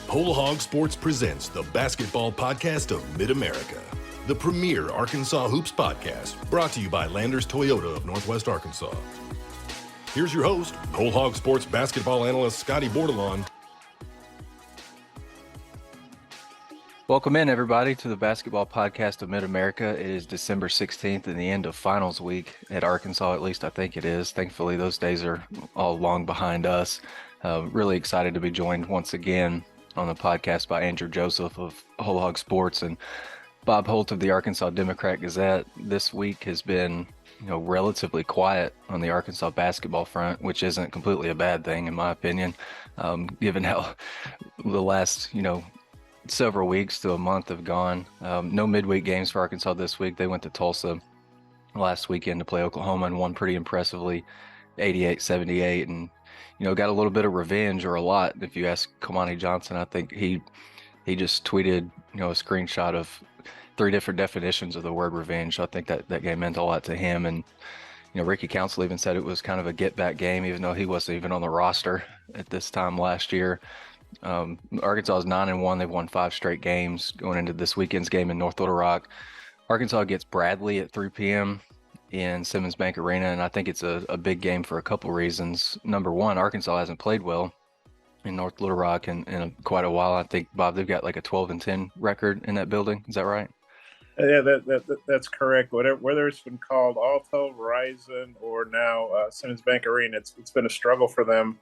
Whole Hog Sports presents the basketball podcast of Mid-America, the premier Arkansas Hoops podcast, brought to you by Landers Toyota of Northwest Arkansas. Here's your host, Whole Hog Sports basketball analyst Scotty Bordelon. Welcome in, everybody, to the basketball podcast of Mid-America. It is December 16th and the end of finals week at Arkansas, at least I think it is. Thankfully, those days are all long behind us. Really excited to be joined once again on the podcast by Andrew Joseph of Whole Hog Sports and Bob Holt of the Arkansas Democrat-Gazette. This week has been, relatively quiet on the Arkansas basketball front, which isn't completely a bad thing, in my opinion, given how the last, several weeks to a month have gone. No midweek games for Arkansas this week. They went to Tulsa last weekend to play Oklahoma and won pretty impressively, 88-78, and got a little bit of revenge, or a lot, if you ask Kamani Johnson. I think he just tweeted a screenshot of 3 different definitions of the word revenge. I think that game meant a lot to him. And Ricky Council even said it was kind of a get back game, even though he wasn't even on the roster at this time last year. Arkansas is 9-1. They've won 5 straight games going into this weekend's game in North Little Rock. Arkansas gets Bradley at 3 p.m. in Simmons Bank Arena, and I think it's a big game for a couple reasons. Number one, Arkansas hasn't played well in North Little Rock in quite a while. I think, Bob, they've got like a 12-10 record in that building. Is that right? Yeah, that's correct. Whether it's been called Alto, Verizon, or now Simmons Bank Arena, it's been a struggle for them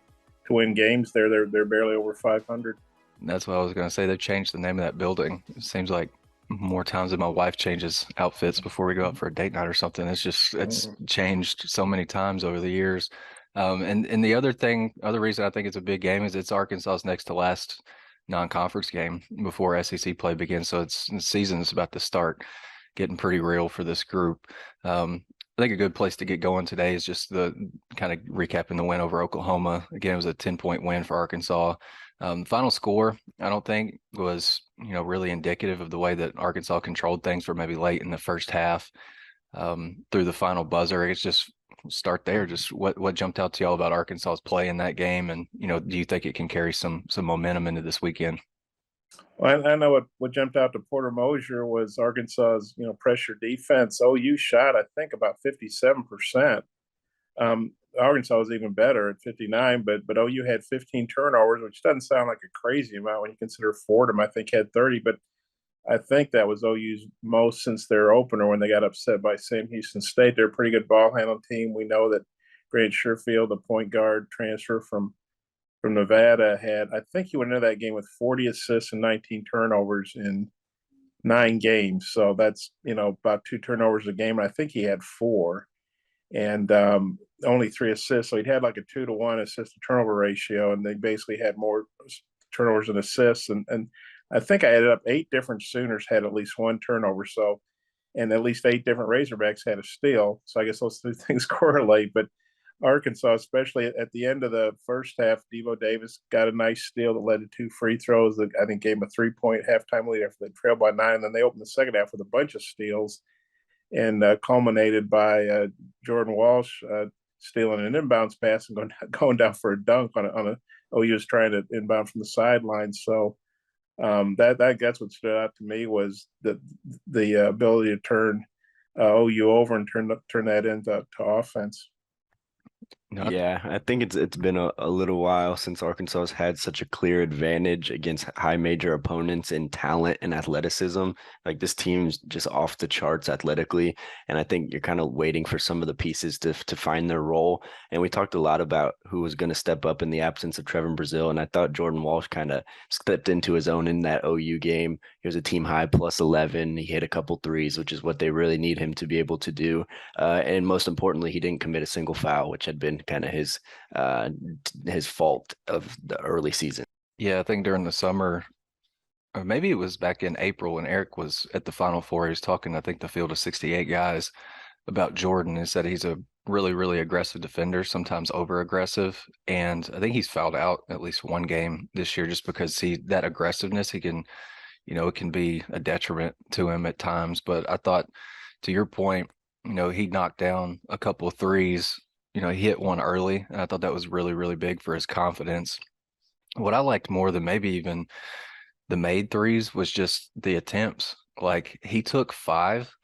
to win games there. They're barely over 500. That's what I was going to say. They've changed the name of that building. It seems like more times than my wife changes outfits before we go out for a date night or something. It's changed so many times over the years. And the other reason I think it's a big game is it's Arkansas's next to last non-conference game before SEC play begins. So the season is about to start getting pretty real for this group. I think a good place to get going today is just the kind of recapping the win over Oklahoma. Again, it was a 10-point win for Arkansas. Final score, I don't think, was really indicative of the way that Arkansas controlled things for maybe late in the first half through the final buzzer. It's just start there. Just what jumped out to y'all about Arkansas's play in that game, and do you think it can carry some momentum into this weekend? Well, I know what jumped out to Porter Mosier was Arkansas's pressure defense. OU shot, I think, about 57%. Arkansas was even better at 59, but OU had 15 turnovers, which doesn't sound like a crazy amount when you consider Fordham, I think, had 30. But I think that was OU's most since their opener when they got upset by Sam Houston State. They're a pretty good ball handling team. We know that Grant Sherfield, the point guard transfer from Nevada, I think he went into that game with 40 assists and 19 turnovers in 9 games. So that's, about 2 turnovers a game. And I think he had 4 and only 3 assists. So he'd had like a 2-to-1 assist to turnover ratio. And they basically had more turnovers than assists. And I think I added up 8 different Sooners had at least 1 turnover. So, and at least 8 different Razorbacks had a steal. So I guess those 2 things correlate. But Arkansas, especially at the end of the first half, Devo Davis got a nice steal that led to 2 free throws that I think gave them a 3-point halftime lead after they trailed by 9. And then they opened the second half with a bunch of steals and culminated by Jordan Walsh stealing an inbounds pass and going down for a dunk on a OU was trying to inbound from the sideline. So that's what stood out to me was the ability to turn OU over and turn that into offense. Yeah, I think it's been a little while since Arkansas has had such a clear advantage against high major opponents in talent and athleticism. Like, this team's just off the charts athletically, and I think you're kind of waiting for some of the pieces to find their role. And we talked a lot about who was going to step up in the absence of Trevin Brazile, and I thought Jordan Walsh kind of stepped into his own in that OU game. He was a team high plus 11. He hit a couple threes, which is what they really need him to be able to do. And most importantly, he didn't commit a single foul, which had been kind of his fault of the early season. Yeah, I think during the summer, or maybe it was back in April when Eric was at the Final Four, he was talking, I think, the field of 68 guys about Jordan, and said he's a really, really aggressive defender, sometimes over aggressive. And I think he's fouled out at least one game this year just because that aggressiveness, he can, it can be a detriment to him at times. But I thought, to your point, he knocked down a couple of threes. He hit one early, and I thought that was really, really big for his confidence. what I liked more than maybe even the made threes was just the attempts. Like he took 5,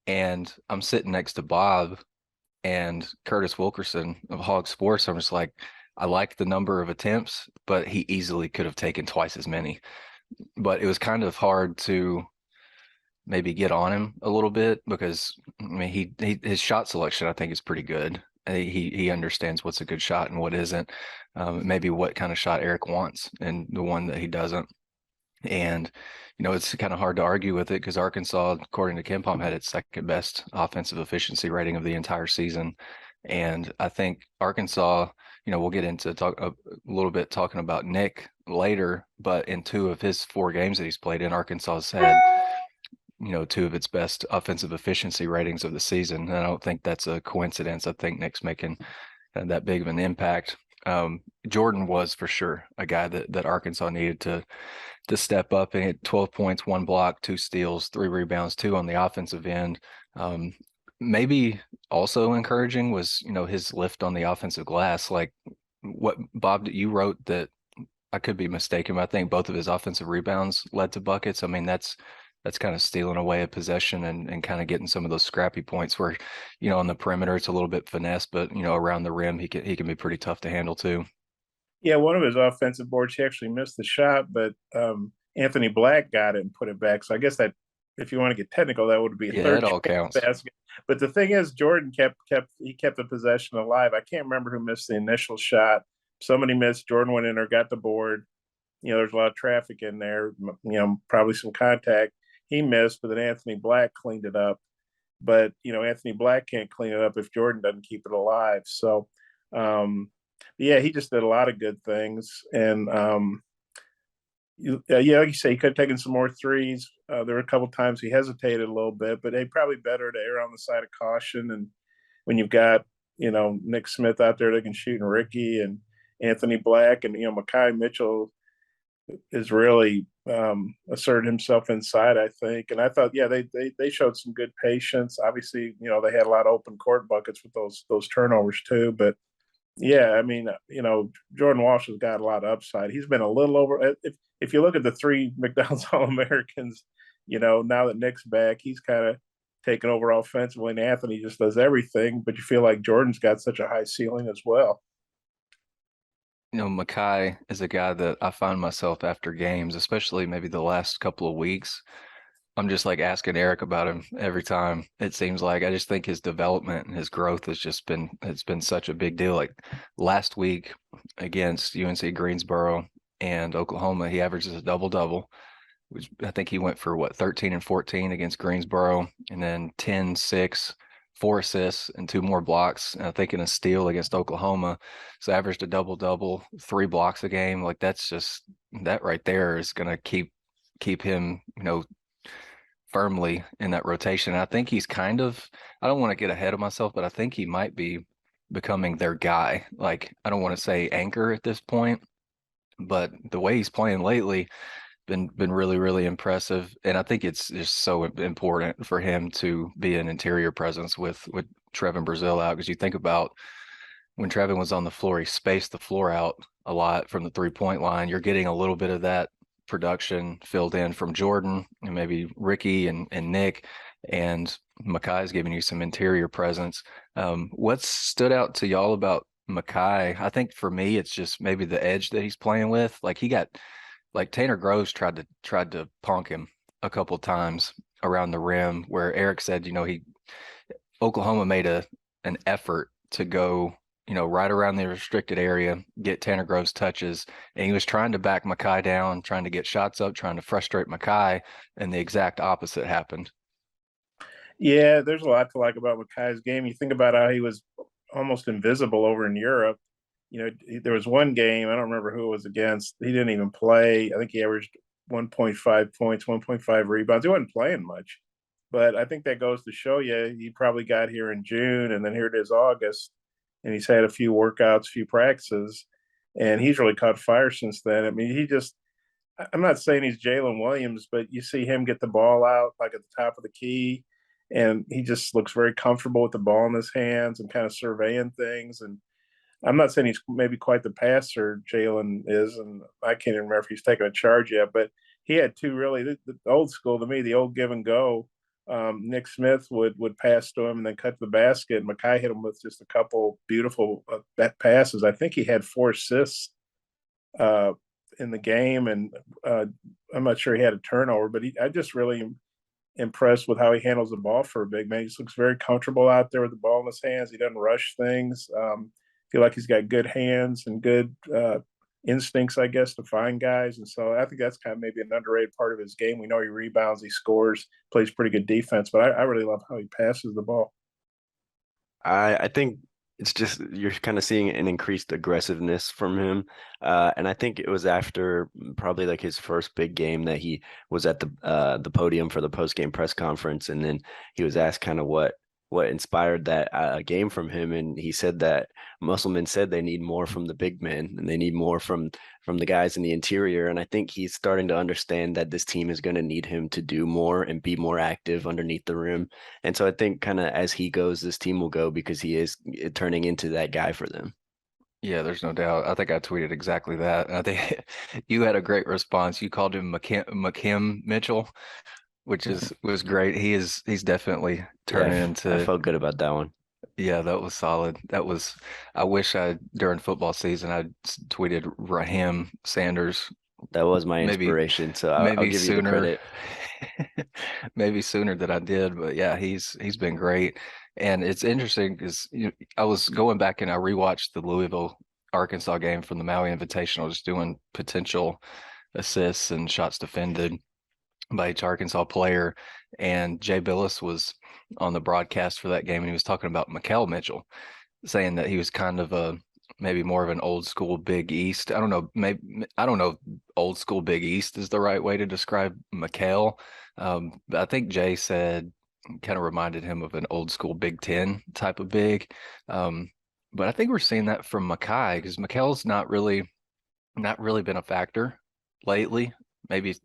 and I'm sitting next to Bob and Curtis Wilkerson of Hog Sports. I'm just like, I like the number of attempts, but he easily could have taken twice as many. But it was kind of hard to maybe get on him a little bit because I mean he his shot selection I think is pretty good. He understands what's a good shot and what isn't. Maybe what kind of shot Eric wants and the one that he doesn't. And it's kind of hard to argue with it because Arkansas, according to KenPom, had its second best offensive efficiency rating of the entire season. And I think Arkansas, we'll get into talk a little bit talking about Nick later, but in 2 of his 4 games that he's played in, Arkansas has had 2 of its best offensive efficiency ratings of the season. And I don't think that's a coincidence. I think Nick's making that big of an impact. Jordan was for sure a guy that Arkansas needed to step up, and hit 12 points, 1 block, 2 steals, 3 rebounds, 2 on the offensive end. Maybe also encouraging was, his lift on the offensive glass. Like what Bob, you wrote that I could be mistaken, but I think both of his offensive rebounds led to buckets. I mean, that's kind of stealing away a possession and kind of getting some of those scrappy points where, on the perimeter, it's a little bit finesse, but, around the rim, he can be pretty tough to handle too. Yeah, one of his offensive boards, he actually missed the shot, but Anthony Black got it and put it back. So I guess that, if you want to get technical, that would be a Yeah, it third all counts. basket. But the thing is, Jordan kept the possession alive. I can't remember who missed the initial shot. Somebody missed. Jordan went in there, got the board. There's a lot of traffic in there. Probably some contact. He missed, but then Anthony Black cleaned it up. But Anthony Black can't clean it up if Jordan doesn't keep it alive. So, yeah, he just did a lot of good things. And like you say, he could have taken some more threes. There were a couple times he hesitated a little bit, but they probably better to err on the side of caution. And when you've got Nick Smith out there that can shoot, and Ricky and Anthony Black, and Makai Mitchell is really asserted himself inside, I think. And I thought, yeah, they showed some good patience. Obviously, they had a lot of open court buckets with those turnovers too. But yeah, I mean, Jordan Walsh has got a lot of upside. He's been a little over. If you look at the 3 McDonald's All-Americans, now that Nick's back, he's kind of taken over offensively, and Anthony just does everything. But you feel like Jordan's got such a high ceiling as well. Makai is a guy that I find myself after games, especially maybe the last couple of weeks. I'm just like asking Eric about him every time. It seems like I just think his development and his growth it's been such a big deal. Like last week against UNC Greensboro and Oklahoma, he averages a double-double, which I think he went for 13 and 14 against Greensboro, and then 10, 6, 4 assists and 2 more blocks. And I think in a steal against Oklahoma. So averaged a double-double, 3 blocks a game. Like that right there is going to keep him, firmly in that rotation. And I think he's I don't want to get ahead of myself, but I think he might be becoming their guy. Like, I don't want to say anchor at this point, but the way he's playing lately, been really, really impressive. And I think it's just so important for him to be an interior presence with Trevin Brazil out. Because you think about when Trevin was on the floor, he spaced the floor out a lot from the 3-point line. You're getting a little bit of that production filled in from Jordan and maybe Ricky and Nick, and Makai's giving you some interior presence. What stood out to y'all about Makai? I think for me, it's just maybe the edge that he's playing with. Like Tanner Groves tried to punk him a couple times around the rim, where Eric said, Oklahoma made an effort to go right around the restricted area, get Tanner Groves touches, and he was trying to back Makai down, trying to get shots up, trying to frustrate Makai, and the exact opposite happened. Yeah, there's a lot to like about Makai's game. You think about how he was almost invisible over in Europe. There was one game, I don't remember who it was against. He didn't even play. I think he averaged 1.5 points, 1.5 rebounds. He wasn't playing much. But I think that goes to show you, he probably got here in June, and then here it is August, and he's had a few workouts, a few practices, and he's really caught fire since then. I mean, I'm not saying he's Jalen Williams, but you see him get the ball out like at the top of the key, and he just looks very comfortable with the ball in his hands and kind of surveying things. And I'm not saying he's maybe quite the passer Jalen is, and I can't even remember if he's taken a charge yet, but he had two really the old school to me, the old give and go. Nick Smith would pass to him and then cut to the basket. And Mackay hit him with just a couple beautiful passes. I think he had 4 assists in the game, and I'm not sure he had a turnover, but I just really impressed with how he handles the ball for a big man. He just looks very comfortable out there with the ball in his hands. He doesn't rush things. Feel like he's got good hands and good instincts, I guess, to find guys. And so I think that's kind of maybe an underrated part of his game. We know he rebounds, he scores, plays pretty good defense, but I really love how he passes the ball. I think it's just you're kind of seeing an increased aggressiveness from him. And I think it was after probably like his first big game that he was at the podium for the post-game press conference, and then he was asked kind of what inspired that game from him, and he said that Musselman said they need more from the big men and they need more from the guys in the interior. And I think he's starting to understand that this team is going to need him to do more and be more active underneath the rim. And so I think kind of as he goes, this team will go because he is turning into that guy for them. Yeah, there's no doubt. I think I tweeted exactly that. I think you had a great response. You called him McKim Mitchell, which was great. He's definitely turning I into. felt good about that one. Yeah, that was solid. I wish during football season I tweeted Raheem Sanders. That was my Maybe inspiration, so I'll maybe give you the sooner, credit. maybe sooner than I did. But yeah, he's been great. And it's interesting because I was going back and I rewatched the Louisville Arkansas game from the Maui Invitational, just doing potential assists and shots defended by each Arkansas player. And Jay Billis was on the broadcast for that game, and he was talking about Mikal Mitchell, saying that he was kind of a maybe more of an old school Big East. I don't know, maybe I don't know if old school Big East is the right way to describe Mikal. But I think Jay said kind of reminded him of an old school Big Ten type of big. But I think we're seeing that from Mackay because Mikal's not really been a factor lately. Maybe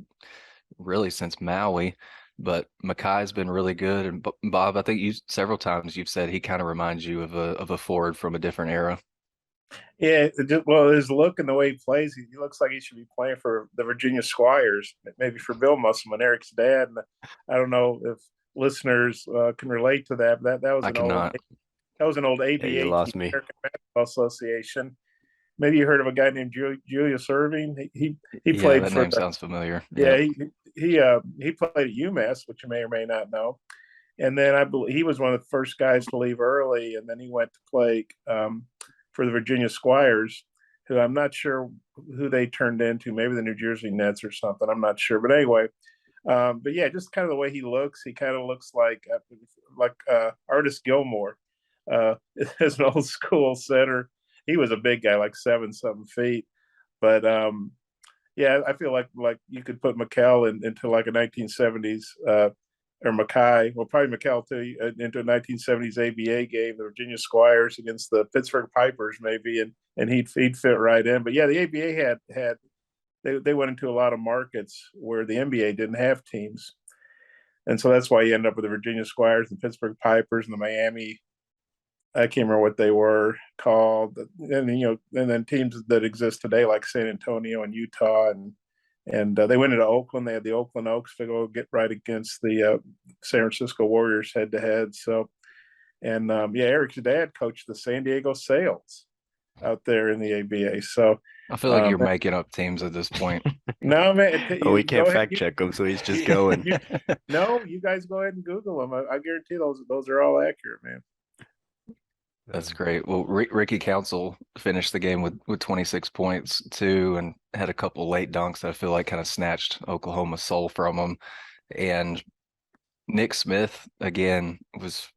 really since Maui, but Mackay's been really good. And Bob, I think you several times you've said he kind of reminds you of a forward from a different era. Yeah, well, his look and the way he plays, he looks like he should be playing for the Virginia Squires, maybe for Bill Musselman, Eric's dad. And I don't know if listeners can relate to that. But that was I cannot. That was an old Yeah, you ABA lost team, me. American Basketball Association. Maybe you heard of a guy named Julius Irving. He Yeah, played that for name sounds familiar. yeah Yep. he played at UMass, which you may or may not know. And then I believe he was one of the first guys to leave early, and then he went to play for the Virginia Squires, who I'm not sure who they turned into, maybe the New Jersey Nets or something. I'm not sure, but anyway, but yeah, just kind of the way he looks. He kind of looks like Artis Gilmore, as an old school center. He was a big guy, like 7-something feet, but yeah, I feel like you could put Mikal into like a 1970s or Mackay, well, probably Mikal too, into a 1970s ABA game, the Virginia Squires against the Pittsburgh Pipers, maybe, and he'd fit right in. But yeah, the ABA had they went into a lot of markets where the NBA didn't have teams, and so that's why you end up with the Virginia Squires, the Pittsburgh Pipers, and the Miami. I can't remember what they were called, and and then teams that exist today like San Antonio and Utah, and they went into Oakland. They had the Oakland Oaks to go get right against the San Francisco Warriors head to head. So, and yeah, Eric's dad coached the San Diego Sails out there in the ABA. So I feel like you're making up teams at this point. no, man, We can't fact check him, so he's just going. No, you guys go ahead and Google them. I guarantee those are all accurate, man. That's great. Well, Ricky Council finished the game with 26 points too, and had a couple late dunks that I feel like kind of snatched Oklahoma's soul from them. And Nick Smith again was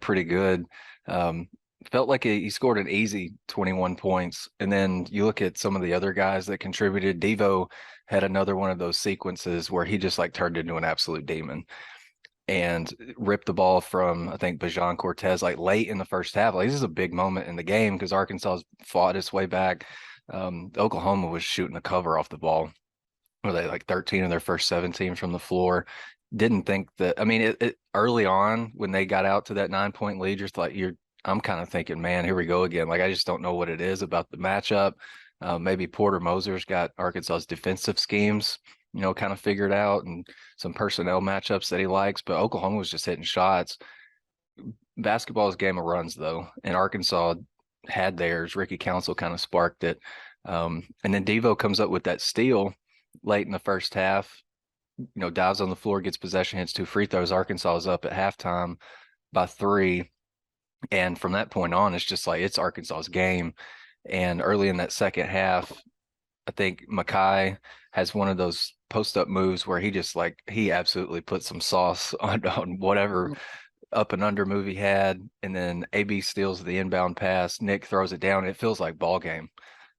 pretty good. Felt like he scored an easy 21 points. And then you look at some of the other guys that contributed. Devo had another one of those sequences where he just like turned into an absolute demon and ripped the ball from, I think, Bajan Cortez like late in the first half. Like, this is a big moment in the game because Arkansas fought its way back. Oklahoma was shooting the cover off the ball. Were they like 13 of their first 17 from the floor? Didn't think that. I mean, it early on when they got out to that 9-point lead, you're I'm kind of thinking, man, here we go again. Like, I just don't know what it is about the matchup. Maybe Porter Moser's got Arkansas's defensive schemes, kind of figured out, and some personnel matchups that he likes. But Oklahoma was just hitting shots. Basketball is a game of runs, though, and Arkansas had theirs. Ricky Council kind of sparked it. And then Devo comes up with that steal late in the first half, dives on the floor, gets possession, hits 2 free throws. Arkansas is up at halftime by 3. And from that point on, it's just like it's Arkansas's game. And early in that second half, I think Makai has one of those post-up moves where he absolutely put some sauce on whatever up and under move he had. And then AB steals the inbound pass. Nick throws it down. It feels like ball game.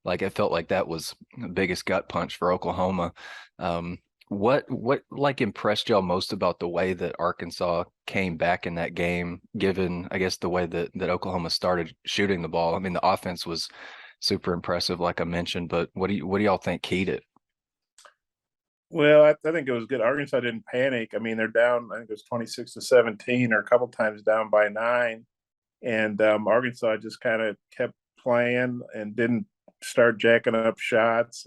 Like it felt like that was the biggest gut punch for Oklahoma. What like impressed y'all most about the way that Arkansas came back in that game, given I guess the way that Oklahoma started shooting the ball? I mean, the offense was super impressive, like I mentioned, but what do y'all think keyed it? Well, I think it was good. Arkansas didn't panic. I mean, they're down, I think it was 26-17 or a couple times down by 9. And Arkansas just kind of kept playing and didn't start jacking up shots.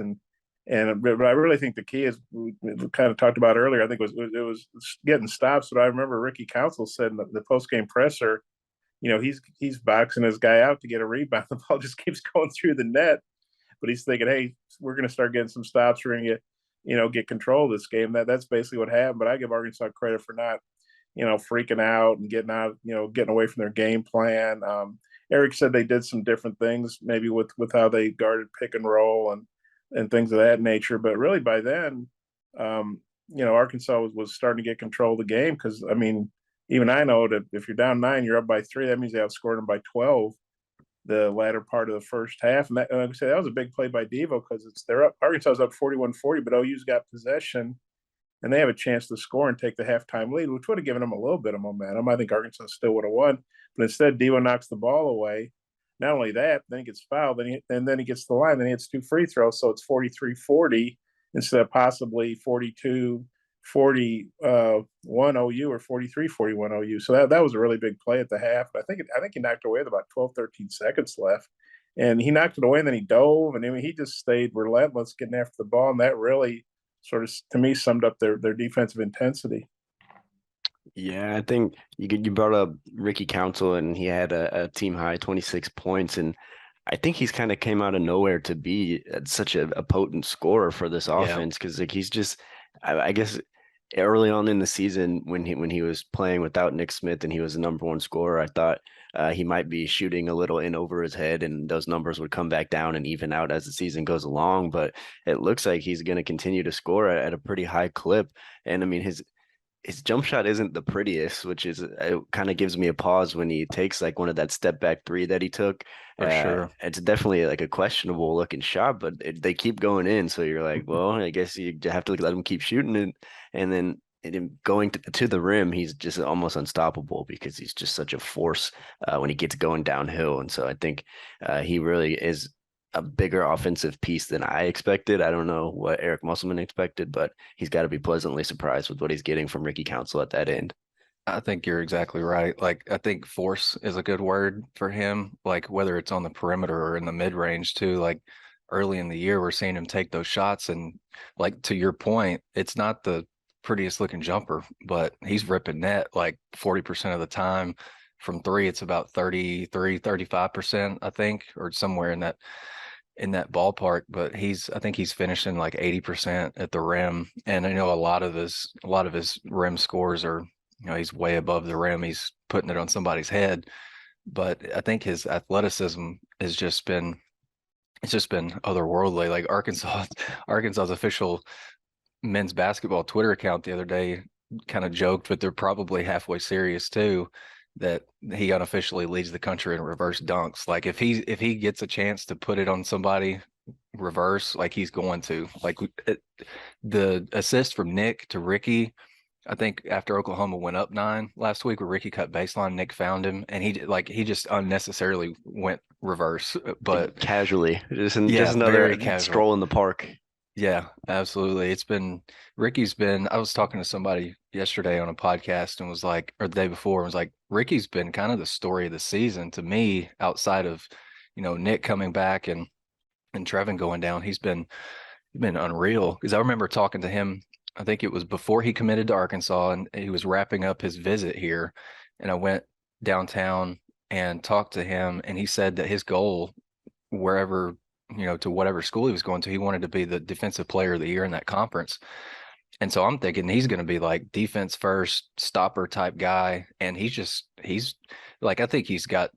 But I really think the key is we kind of talked about earlier. I think it was getting stops. But I remember Ricky Council said in the post game presser, he's boxing his guy out to get a rebound. The ball just keeps going through the net. But he's thinking, hey, we're going to start getting some stops. We're going to get control of this game. That's basically what happened. But I give Arkansas credit for not, freaking out and getting out, getting away from their game plan. Eric said they did some different things, maybe with how they guarded pick and roll and things of that nature. But really by then, Arkansas was starting to get control of the game because, I mean, even I know that if you're down 9, you're up by 3. That means they outscored them by 12 the latter part of the first half. And like I said, that was a big play by Devo because they're up. Arkansas's up 41-40, but OU's got possession and they have a chance to score and take the halftime lead, which would have given them a little bit of momentum. I think Arkansas still would have won, but instead Devo knocks the ball away. Not only that, then he gets fouled, and then he gets the line, then he hits 2 free throws, so it's 43-40 instead of possibly 42-41 OU or 43-41 OU. So that was a really big play at the half. I think he knocked it away with about 12, 13 seconds left. And he knocked it away, and then he dove, and I mean, he just stayed relentless getting after the ball, and that really sort of, to me, summed up their defensive intensity. Yeah, I think you brought up Ricky Council, and he had a team high 26 points, and I think he's kind of came out of nowhere to be such a potent scorer for this offense because like he's just, I guess early on in the season when he was playing without Nick Smith and he was the #1 scorer, I thought he might be shooting a little in over his head and those numbers would come back down and even out as the season goes along. But it looks like he's going to continue to score at a pretty high clip. And I mean, his jump shot isn't the prettiest, which is it kind of gives me a pause when he takes like one of that step back 3 that he took. For sure. It's definitely like a questionable looking shot, but they keep going in. So you're like, well, I guess you have to let him keep shooting it. And then going to the rim, he's just almost unstoppable because he's just such a force when he gets going downhill. And so I think he really is a bigger offensive piece than I expected. I don't know what Eric Musselman expected, but he's got to be pleasantly surprised with what he's getting from Ricky Council at that end. I think you're exactly right. Like, I think force is a good word for him, like whether it's on the perimeter or in the mid range too. Like early in the year, we're seeing him take those shots. And like, to your point, it's not the prettiest looking jumper, but he's ripping net like 40% of the time. From 3, it's about 33, 35%, I think, or somewhere in that ballpark. But I think he's finishing like 80% at the rim. And I know a lot of his rim scores are, he's way above the rim. He's putting it on somebody's head. But I think his athleticism has just been otherworldly. Like Arkansas's official men's basketball Twitter account the other day kind of joked, but they're probably halfway serious too, that he unofficially leads the country in reverse dunks. Like if he gets a chance to put it on somebody reverse, like he's going to. Like the assist from Nick to Ricky, I think after Oklahoma went up 9 last week where Ricky cut baseline, Nick found him and he just unnecessarily went reverse, but casually, just another stroll in the park. Yeah, absolutely. I was talking to somebody yesterday on a podcast and was like, or the day before, and was like, Ricky's been kind of the story of the season to me outside of, Nick coming back and Trevin going down. He's been unreal because I remember talking to him. I think it was before he committed to Arkansas and he was wrapping up his visit here. And I went downtown and talked to him, and he said that his goal, wherever, to whatever school he was going to, he wanted to be the defensive player of the year in that conference. And so I'm thinking he's going to be like defense first, stopper type guy. And he's like, I think he's got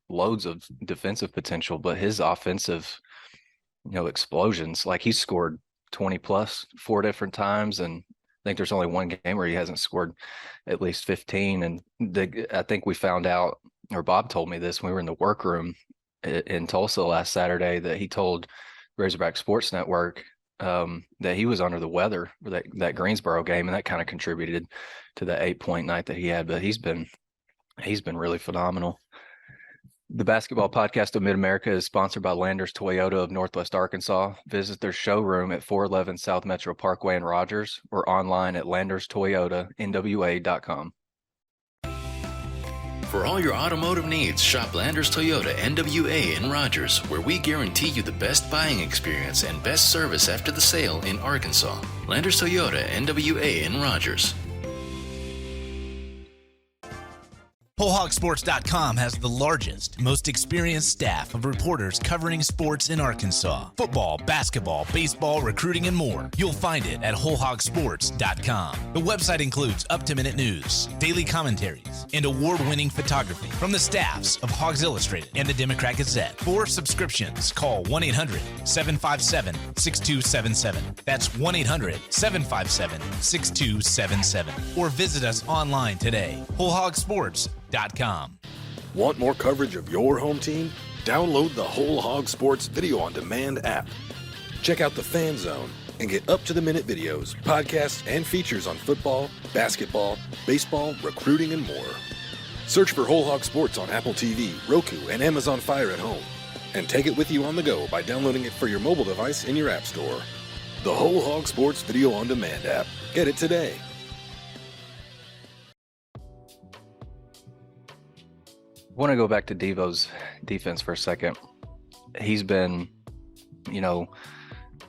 loads of defensive potential, but his offensive, explosions, like he's scored 20 plus 4 different times. And I think there's only one game where he hasn't scored at least 15. And I think we found out, or Bob told me this when we were in the workroom in Tulsa last Saturday, that he told Razorback Sports Network that he was under the weather for that Greensboro game, and that kind of contributed to the 8-point night that he had. But he's been really phenomenal. The Basketball Podcast of Mid-America is sponsored by Landers Toyota of Northwest Arkansas. Visit their showroom at 411 South Metro Parkway in Rogers or online at landerstoyotanwa.com. For all your automotive needs, shop Landers Toyota NWA in Rogers, where we guarantee you the best buying experience and best service after the sale in Arkansas. Landers Toyota NWA in Rogers. WholeHogSports.com has the largest, most experienced staff of reporters covering sports in Arkansas. Football, basketball, baseball, recruiting, and more. You'll find it at WholeHogSports.com. The website includes up-to-minute news, daily commentaries, and award-winning photography from the staffs of Hogs Illustrated and the Democrat Gazette. For subscriptions, call 1-800-757-6277. That's 1-800-757-6277. Or visit us online today. WholeHogSports.com. Want more coverage of your home team? Download the Whole Hog Sports Video on Demand app. Check out the Fan Zone and get up-to-the-minute videos, podcasts, and features on football, basketball, baseball, recruiting, and more. Search for Whole Hog Sports on Apple TV, Roku, and Amazon Fire at home. And take it with you on the go by downloading it for your mobile device in your app store. The Whole Hog Sports Video on Demand app. Get it today. I want to go back to Devo's defense for a second. He's been,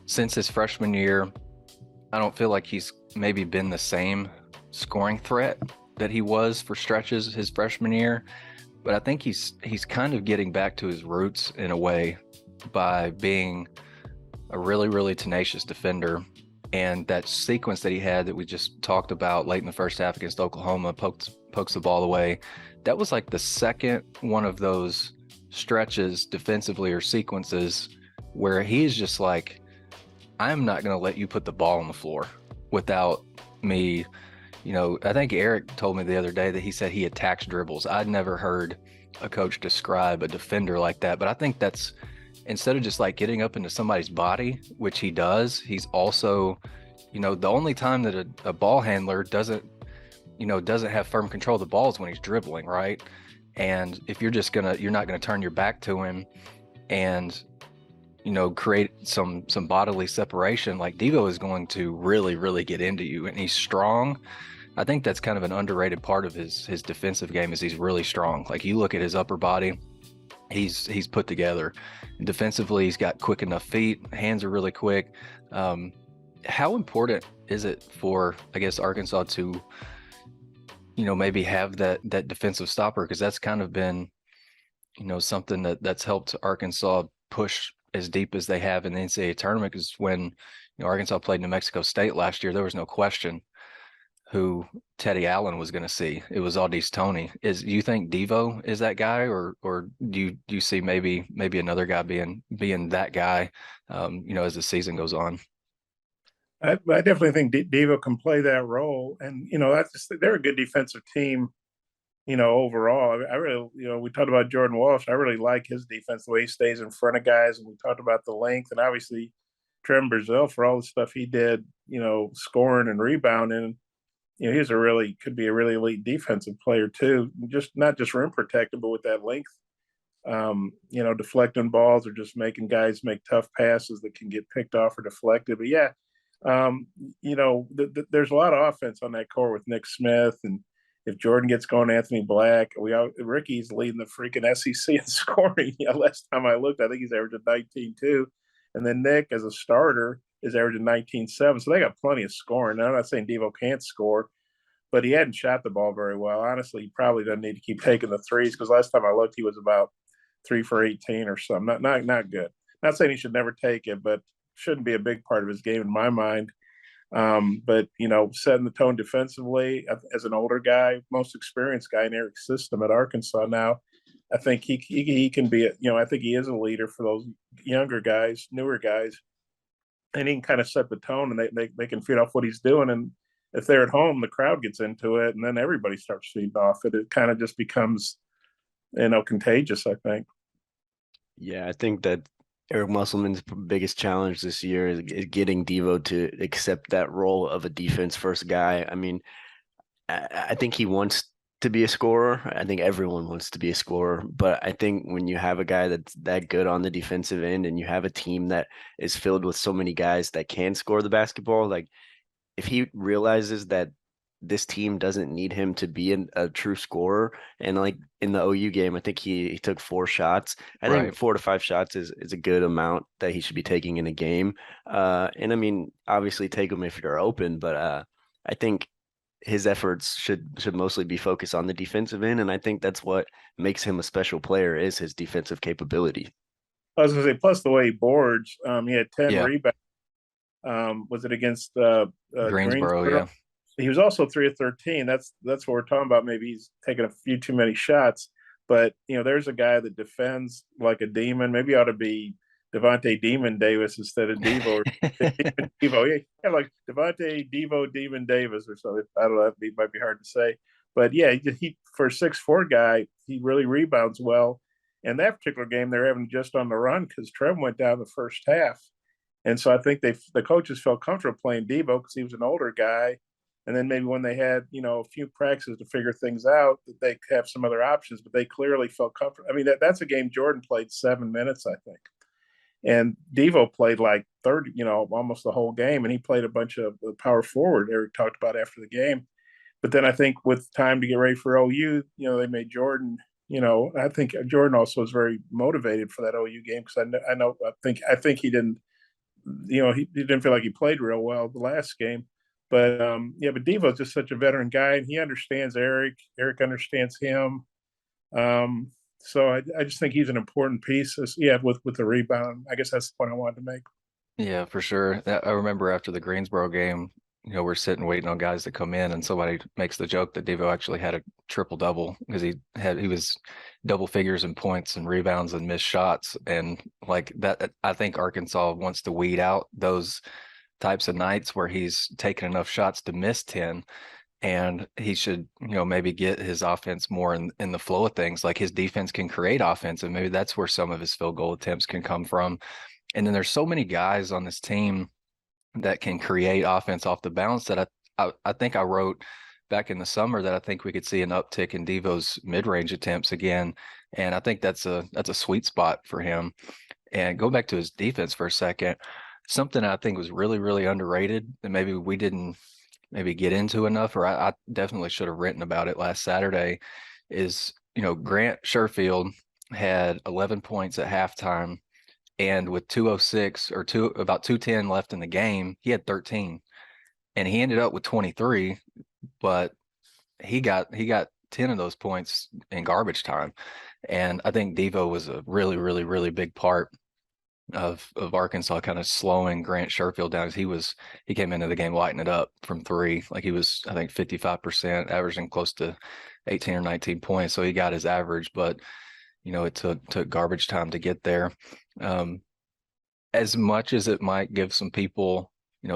since his freshman year, I don't feel like he's maybe been the same scoring threat that he was for stretches his freshman year, but I think he's kind of getting back to his roots in a way by being a really, really tenacious defender. And that sequence that he had that we just talked about late in the first half against Oklahoma, pokes the ball away. That was like the second one of those stretches defensively or sequences where he's just like, I'm not going to let you put the ball on the floor without me. I think Eric told me the other day that he said he attacks dribbles. I'd never heard a coach describe a defender like that, but I think that's, instead of just like getting up into somebody's body, which he does, he's also, the only time that a ball handler doesn't have firm control of the ball is when he's dribbling, right? And if you're not gonna turn your back to him and, create some bodily separation, like Devo is going to really, really get into you, and he's strong. I think that's kind of an underrated part of his defensive game is he's really strong. Like you look at his upper body, he's put together. And defensively, he's got quick enough feet, hands are really quick. How important is it for, I guess, Arkansas to, maybe have that defensive stopper? Because that's kind of been, something that's helped Arkansas push as deep as they have in the NCAA tournament. Because when Arkansas played New Mexico State last year, there was no question who Teddy Allen was going to see. It was Audice Toney. Do you think Devo is that guy, or do you see maybe another guy being that guy, as the season goes on? I definitely think Devo can play that role, and they're a good defensive team. Overall, I really, we talked about Jordan Walsh. I really like his defense, the way he stays in front of guys, and we talked about the length, and obviously Trevin Brazile for all the stuff he did, scoring and rebounding. Could be a really elite defensive player too. Not just rim protected, but with that length deflecting balls or just making guys make tough passes that can get picked off or deflected. But yeah, there's a lot of offense on that core with Nick Smith, and if Jordan gets going, Anthony Black, Ricky's leading the freaking SEC in scoring. Last time I looked, I think he's averaging 19-2, and then Nick as a starter is averaging 19-7. So they got plenty of scoring. Now, I'm not saying Devo can't score, but he hadn't shot the ball very well. Honestly, he probably doesn't need to keep taking the threes because last time I looked, he was about 3 for 18 or something. Not good. Not saying he should never take it, but shouldn't be a big part of his game in my mind. But setting the tone defensively as an older guy, most experienced guy in Eric's system at Arkansas now, I think he can be. I think he is a leader for those younger guys, newer guys, and he can kind of set the tone, and they can feed off what he's doing. And if they're at home, the crowd gets into it, and then everybody starts feeding off it. It kind of just becomes, contagious, I think. Yeah, I think that Eric Musselman's biggest challenge this year is getting Devo to accept that role of a defense first guy. I mean, I think he wants to be a scorer. I think everyone wants to be a scorer, but I think when you have a guy that's that good on the defensive end and you have a team that is filled with so many guys that can score the basketball, like if he realizes that this team doesn't need him to be a true scorer. And like in the OU game, I think he took 4 shots. I think 4 to 5 shots is a good amount that he should be taking in a game. And I mean, obviously take them if you're open, but I think his efforts should mostly be focused on the defensive end. And I think that's what makes him a special player is his defensive capability. I was going to say, plus the way he boards, he had 10 rebounds. Was it against Greensboro? Yeah. He was also 3 of 13. That's what we're talking about. Maybe he's taking a few too many shots, but there's a guy that defends like a demon. Maybe he ought to be Devontae Demon Davis instead of Devo. Devo, yeah, like Devontae Devo Demon Davis or something. I don't know. It might be hard to say, but yeah, he for a 6'4" guy, he really rebounds well. And that particular game, they're having just on the run because Trev went down the first half, and so I think the coaches felt comfortable playing Devo because he was an older guy. And then maybe when they had, a few practices to figure things out, that they have some other options, but they clearly felt comfortable. I mean, that's a game Jordan played 7 minutes, I think. And Devo played like 30, almost the whole game. And he played a bunch of the power forward Eric talked about after the game. But then I think with time to get ready for OU, they made Jordan, I think Jordan also was very motivated for that OU game because I think he didn't, he didn't feel like he played real well the last game. But but Devo's just such a veteran guy, and he understands Eric. Eric understands him. So I just think he's an important piece. With the rebound. I guess that's the point I wanted to make. Yeah, for sure. I remember after the Greensboro game, we're sitting waiting on guys to come in, and somebody makes the joke that Devo actually had a triple double because he was double figures in points and rebounds and missed shots, and like that. I think Arkansas wants to weed out those types of nights where he's taken enough shots to miss 10, and he should maybe get his offense more in the flow of things. Like his defense can create offense, and maybe that's where some of his field goal attempts can come from. And then there's so many guys on this team that can create offense off the bounce that I think I wrote back in the summer that I think we could see an uptick in Devo's mid-range attempts again, and I think that's a sweet spot for him. And go back to his defense for a second. Something I think was really, really underrated and maybe we didn't get into enough, or I definitely should have written about it last Saturday, is, Grant Sherfield had 11 points at halftime, and with 2:06 or about 2:10 left in the game, he had 13, and he ended up with 23, but he got 10 of those points in garbage time. And I think Devo was a really, really, really big part of Arkansas kind of slowing Grant Sherfield down. He came into the game lighting it up from 3. Like he was, I think, 55%, averaging close to 18 or 19 points. So he got his average, but it took garbage time to get there. As much as it might give some people,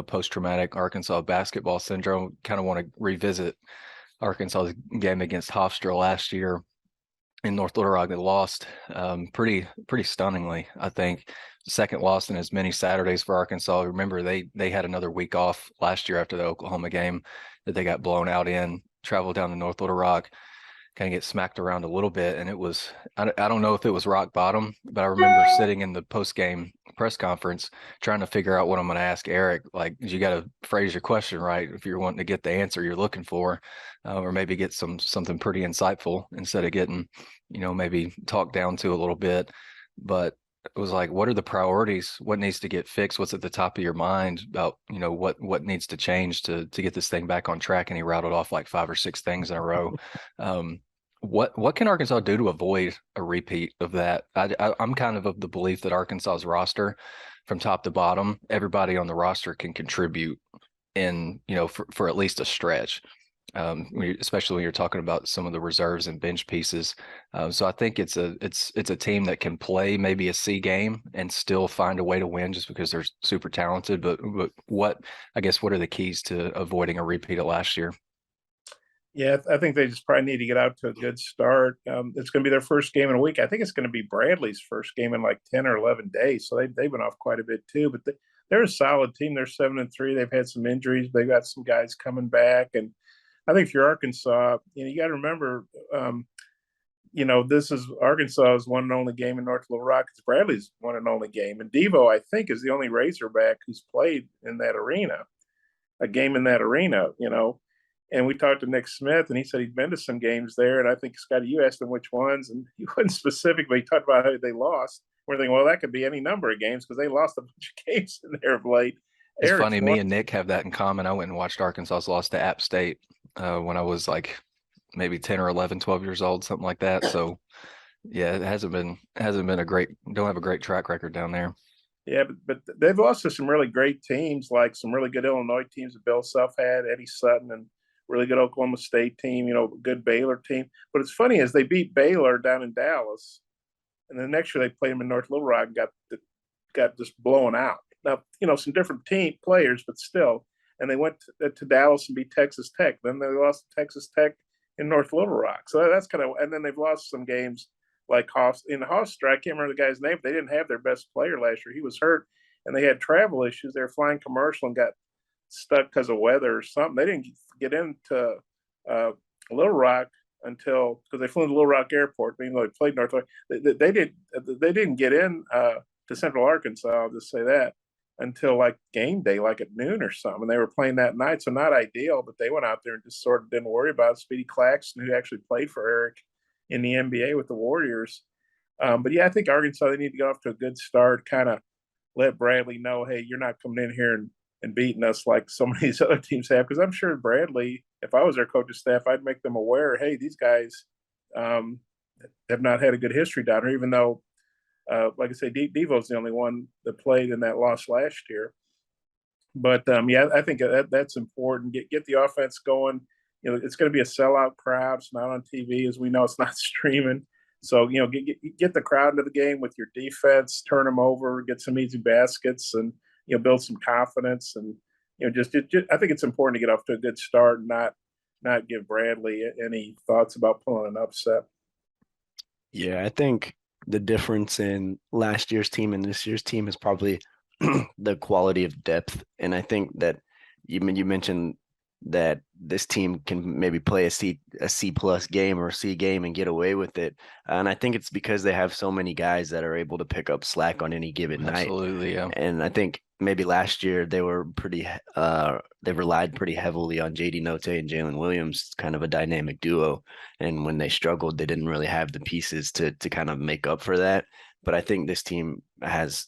post-traumatic Arkansas basketball syndrome, kind of want to revisit Arkansas's game against Hofstra last year in North Little Rock. They lost pretty stunningly, I think. Second loss in as many Saturdays for Arkansas. Remember, they had another week off last year after the Oklahoma game that they got blown out in, traveled down to North Little Rock, kind of get smacked around a little bit. And it was, I don't know if it was rock bottom, but I remember sitting in the post-game press conference trying to figure out what I'm going to ask Eric. Like, you got to phrase your question right if you're wanting to get the answer you're looking for, or maybe get something pretty insightful instead of getting, maybe talked down to a little bit. But it was like, what are the priorities? What needs to get fixed? What's at the top of your mind about, what needs to change to get this thing back on track? And he rattled off like 5 or 6 things in a row. What can Arkansas do to avoid a repeat of that? I'm kind of the belief that Arkansas's roster, from top to bottom, everybody on the roster can contribute in, for at least a stretch. Especially when you're talking about some of the reserves and bench pieces. So I think it's a team that can play maybe a C game and still find a way to win just because they're super talented. But what are the keys to avoiding a repeat of last year? Yeah, I think they just probably need to get out to a good start. It's going to be their first game in a week. I think it's going to be Bradley's first game in like 10 or 11 days. So they've been off quite a bit too. But they're a solid team. They're 7-3. They've had some injuries. They've got some guys coming back. And I think if you're Arkansas, you got to remember, this is Arkansas's one and only game in North Little Rock. It's Bradley's one and only game. And Devo, I think, is the only Razorback who's played in that arena, a game in that arena, And we talked to Nick Smith, and he said he'd been to some games there. And I think, Scotty, you asked him which ones, and he wasn't specific, but he talked about how they lost. We're thinking, well, that could be any number of games because they lost a bunch of games in there of late. It's funny, me and Nick have that in common. I went and watched Arkansas's loss to App State when I was like maybe 10 or 11, 12 years old, something like that. So, yeah, it hasn't been don't have a great track record down there. Yeah, but they've lost to some really great teams, like some really good Illinois teams that Bill Self had, Eddie Sutton, and really good Oklahoma State team, good Baylor team. But it's funny is they beat Baylor down in Dallas, and then next year they played them in North Little Rock and got just blown out. Now, some different team players, but still. And they went to Dallas and beat Texas Tech. Then they lost to Texas Tech in North Little Rock. So that's kind of – and then they've lost some games like Hoffs. In Hofstra, I can't remember the guy's name. They didn't have their best player last year. He was hurt, and they had travel issues. They were flying commercial and got stuck because of weather or something. They didn't get into Little Rock until – because they flew into Little Rock Airport, even though they played North Little Rock. They didn't get in to Central Arkansas, I'll just say that, until like game day, like at noon or something. And they were playing that night, so not ideal, but they went out there and just sort of didn't worry about it. Speedy Claxton, who actually played for Eric in the NBA with the Warriors. But yeah, I think Arkansas, they need to get off to a good start, kind of let Bradley know, hey, you're not coming in here and beating us like some of these other teams have. Because I'm sure Bradley, if I was their coaching staff, I'd make them aware, hey, these guys have not had a good history down here, even though, like I say, Devo's the only one that played in that loss last year. But yeah, I think that's important. Get the offense going. It's going to be a sellout crowd. It's not on TV, as we know. It's not streaming. So get the crowd into the game with your defense. Turn them over. Get some easy baskets, and build some confidence. And just I think it's important to get off to a good start and not give Bradley any thoughts about pulling an upset. Yeah, I think the difference in last year's team and this year's team is probably the quality of depth. And I think that you mentioned that this team can maybe play a C plus game or a C game and get away with it. And I think it's because they have so many guys that are able to pick up slack on any given night. Absolutely, yeah. And I think maybe last year they were they relied pretty heavily on JD Note and Jalen Williams, kind of a dynamic duo. And when they struggled, they didn't really have the pieces to kind of make up for that. But I think this team has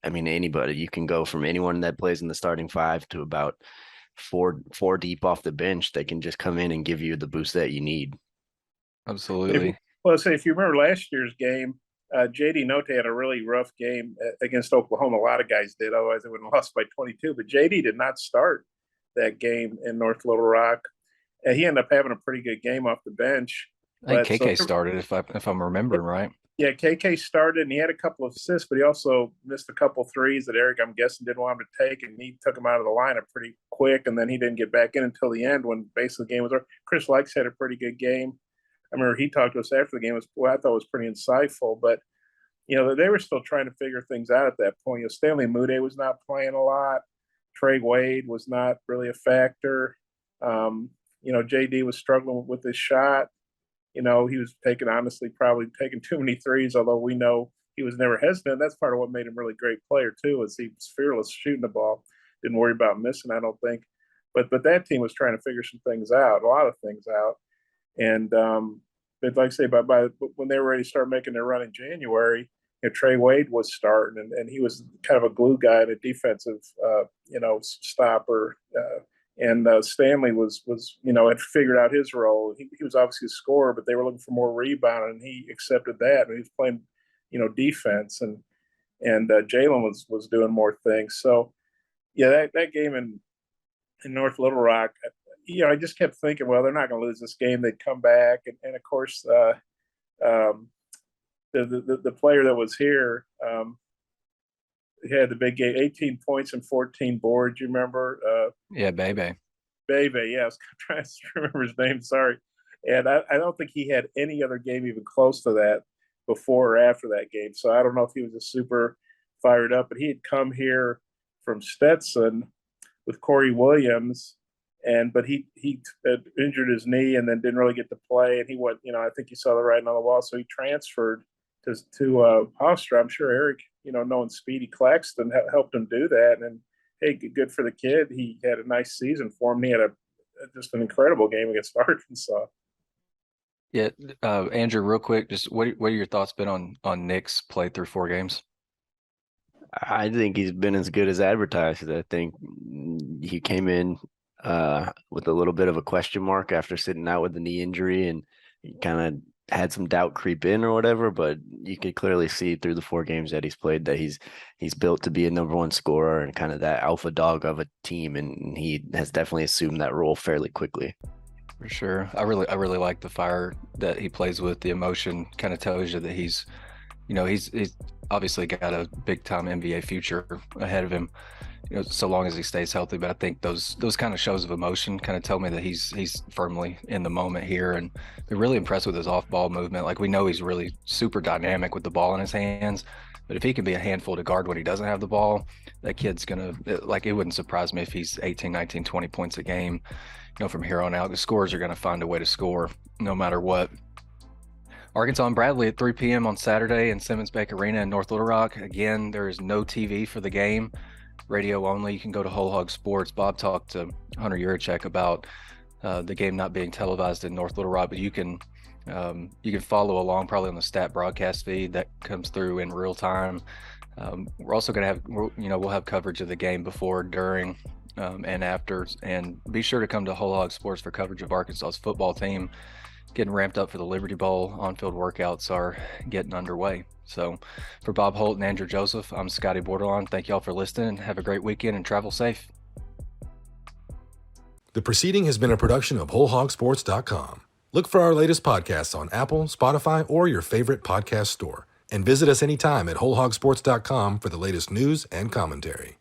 anybody. You can go from anyone that plays in the starting five to about four deep off the bench. They can just come in and give you the boost that you need. Absolutely. If you remember last year's game, JD Note had a really rough game against Oklahoma. A lot of guys did, otherwise they would have lost by 22. But JD did not start that game in North Little Rock. He ended up having a pretty good game off the bench. I think KK started, if I'm remembering right. Yeah, KK started, and he had a couple of assists, but he also missed a couple threes that Eric, I'm guessing, didn't want him to take, and he took him out of the lineup pretty quick, and then he didn't get back in until the end when basically the game was over. Chris Likes had a pretty good game. I remember he talked to us after the game. I thought was pretty insightful, but they were still trying to figure things out at that point. Stanley Mude was not playing a lot. Trey Wade was not really a factor. JD was struggling with his shot. he was probably taking too many threes, although we know he was never hesitant. That's part of what made him a really great player too, is he was fearless shooting the ball, didn't worry about missing, I don't think. But that team was trying to figure some things out, a lot of things out. And but like I say, by when they were ready to start making their run in January, Trey Wade was starting, and he was kind of a glue guy and a defensive, stopper. And Stanley was had figured out his role. He was obviously a scorer, but they were looking for more rebound, and he accepted that. And he was playing, defense, and Jalen was doing more things. So yeah, that game in North Little Rock, I just kept thinking, well, they're not going to lose this game. They'd come back, and of course, the player that was here, he had the big game, 18 points and 14 boards. You remember? Yeah, Bebe. Yeah, I was trying to remember his name. Sorry, and I don't think he had any other game even close to that before or after that game. So I don't know if he was just super fired up. But he had come here from Stetson with Corey Williams, but he had injured his knee and then didn't really get to play. And he went, I think you saw the writing on the wall. So he transferred to Hofstra. I'm sure Eric, knowing Speedy Claxton helped him do that. And hey, good for the kid. He had a nice season for him. He had just an incredible game against Arkansas. Yeah, Andrew, real quick, just what are your thoughts been on Nick's play through 4 games? I think he's been as good as advertised. I think he came in with a little bit of a question mark after sitting out with the knee injury, and he kind of had some doubt creep in or whatever, but you could clearly see through the 4 games that he's played that he's built to be a number 1 scorer and kind of that alpha dog of a team, and he has definitely assumed that role fairly quickly. For sure. I really like the fire that he plays with. The emotion kind of tells you that he's obviously got a big time NBA future ahead of him, so long as he stays healthy. But I think those kind of shows of emotion kind of tell me that he's firmly in the moment here, and been really impressed with his off ball movement. Like, we know he's really super dynamic with the ball in his hands, but if he can be a handful to guard when he doesn't have the ball, that kid's gonna, like, it wouldn't surprise me if he's 18, 19, 20 points a game, from here on out. The scorers are going to find a way to score no matter what. Arkansas and Bradley at 3 p.m. on Saturday in Simmons Bank Arena in North Little Rock. Again, there is no TV for the game, radio only. You can go to Whole Hog Sports. Bob talked to Hunter Yurachek about the game not being televised in North Little Rock, but you can follow along probably on the stat broadcast feed that comes through in real time. We're also going to have, we'll have coverage of the game before, during, and after, and be sure to come to Whole Hog Sports for coverage of Arkansas's football team getting ramped up for the Liberty Bowl. On-field workouts are getting underway. So for Bob Holt and Andrew Joseph, I'm Scotty Bordelon. Thank y'all for listening. Have a great weekend and travel safe. The proceeding has been a production of WholeHogSports.com. Look for our latest podcasts on Apple, Spotify, or your favorite podcast store. And visit us anytime at WholeHogSports.com for the latest news and commentary.